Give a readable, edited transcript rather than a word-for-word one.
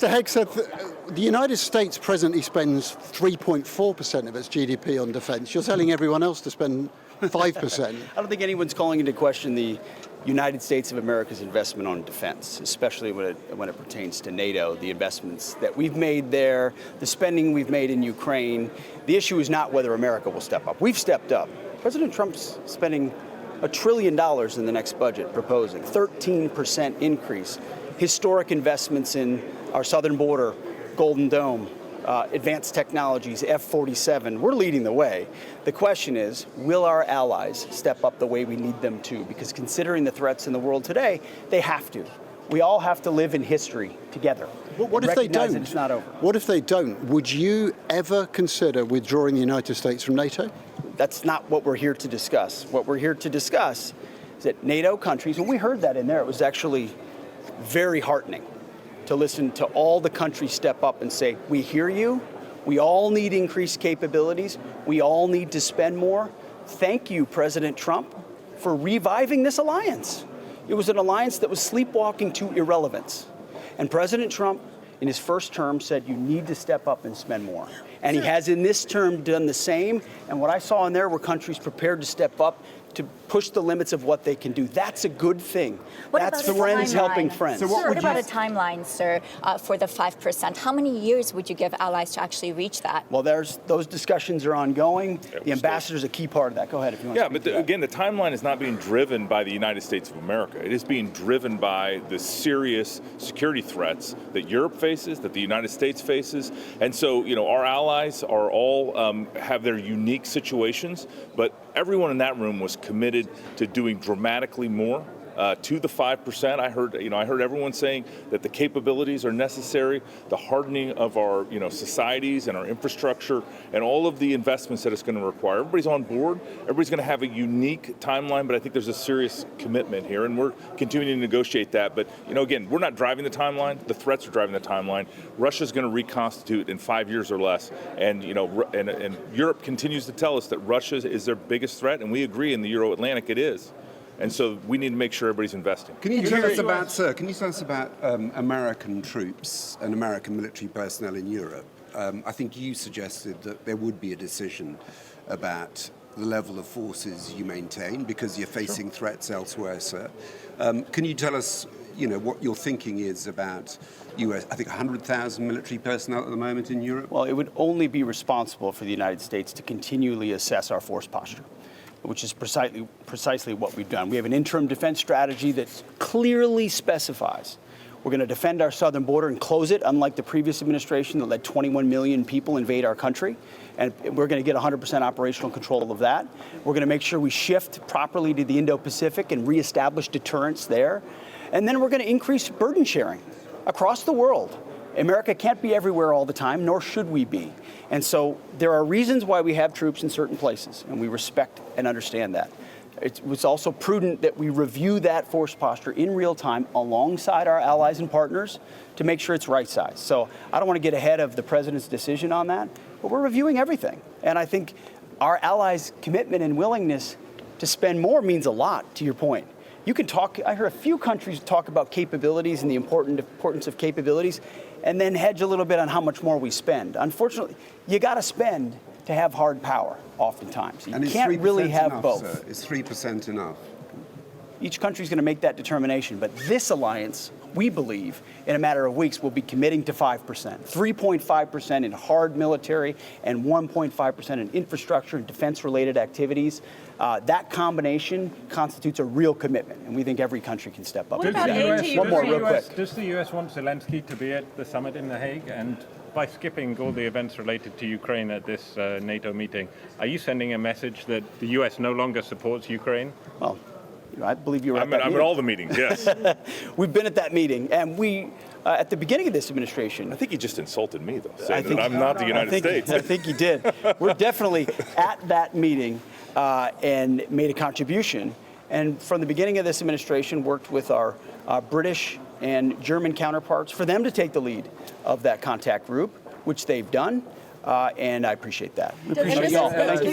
So Hegseth, the United States presently spends 3.4% of its GDP on defense. You're telling everyone else to spend 5%. I don't think anyone's calling into question the United States of America's investment on defense, especially when it pertains to NATO, the investments that we've made there, the spending we've made in Ukraine. The issue is not whether America will step up. We've stepped up. President Trump's spending $1 trillion in the next budget, proposing 13% increase. Historic investments in our southern border, Golden Dome, advanced technologies, F-47. We're leading the way. The question is, will our allies step up the way we need them to? Because considering the threats in the world today, they have to. We all have to live in history together. What if they don't? It's not over. What if they don't? Would you ever consider withdrawing the United States from NATO? That's not what we're here to discuss. What we're here to discuss is that NATO countries, and we heard that in there, it was actually very heartening to listen to all the countries step up and say, we hear you, we all need increased capabilities, we all need to spend more. Thank you, President Trump, for reviving this alliance. It was an alliance that was sleepwalking to irrelevance. And President Trump, in his first term, said you need to step up and spend more. And he has in this term done the same. And what I saw in there were countries prepared to step up to push the limits of what they can do. That's a good thing. That's friends helping friends. So what about a timeline, sir, for the 5%? How many years would you give allies to actually reach that? Well, those discussions are ongoing. The ambassador is a key part of that. Go ahead if you want to speak to that. Again, the timeline is not being driven by the United States of America. It is being driven by the serious security threats that Europe faces, that the United States faces. And so, our allies are all have their unique situations, but everyone in that room was committed to doing dramatically more to the 5%. I heard everyone saying that the capabilities are necessary, the hardening of our societies and our infrastructure, and all of the investments that it's going to require. Everybody's on board. Everybody's going to have a unique timeline, but I think there's a serious commitment here, and we're continuing to negotiate that. But again, we're not driving the timeline. The threats are driving the timeline. Russia's going to reconstitute in 5 years or less, and and Europe continues to tell us that Russia is their biggest threat, and we agree in the Euro-Atlantic it is. And so we need to make sure everybody's investing. Can you tell us about, sir, American troops and American military personnel in Europe? I think you suggested that there would be a decision about the level of forces you maintain because you're facing threats elsewhere, sir. Can you tell us, what your thinking is about US, I think 100,000 military personnel at the moment in Europe? Well, it would only be responsible for the United States to continually assess our force posture, which is precisely what we've done. We have an interim defense strategy that clearly specifies we're going to defend our southern border and close it, unlike the previous administration that let 21 million people invade our country. And we're going to get 100% operational control of that. We're going to make sure we shift properly to the Indo-Pacific and reestablish deterrence there. And then we're going to increase burden sharing across the world. America can't be everywhere all the time, nor should we be. And so there are reasons why we have troops in certain places, and we respect and understand that. It was also prudent that we review that force posture in real time alongside our allies and partners to make sure it's right size. So I don't want to get ahead of the president's decision on that, but we're reviewing everything. And I think our allies' commitment and willingness to spend more means a lot, to your point. You can talk, I heard a few countries talk about capabilities and the importance of capabilities, and then hedge a little bit on how much more we spend. Unfortunately, you got to spend to have hard power, oftentimes. You can't really have both. Sir? Is 3% enough? Each country's going to make that determination, but this alliance, we believe, in a matter of weeks, will be committing to 5%. 3.5% in hard military and 1.5% in infrastructure and defense-related activities. That combination constitutes a real commitment, and we think every country can step up. One more real quick. Does the US want Zelensky to be at the summit in The Hague? And by skipping all the events related to Ukraine at this NATO meeting, are you sending a message that the US no longer supports Ukraine? Well, I believe you were at that meeting. I'm at all the meetings, yes. We've been at that meeting, and we, at the beginning of this administration... I think he just insulted me, though, saying that I'm not the United States. I think he did. We're definitely at that meeting and made a contribution. And from the beginning of this administration, worked with our British and German counterparts for them to take the lead of that contact group, which they've done. And I appreciate that. We appreciate you all. Thank you.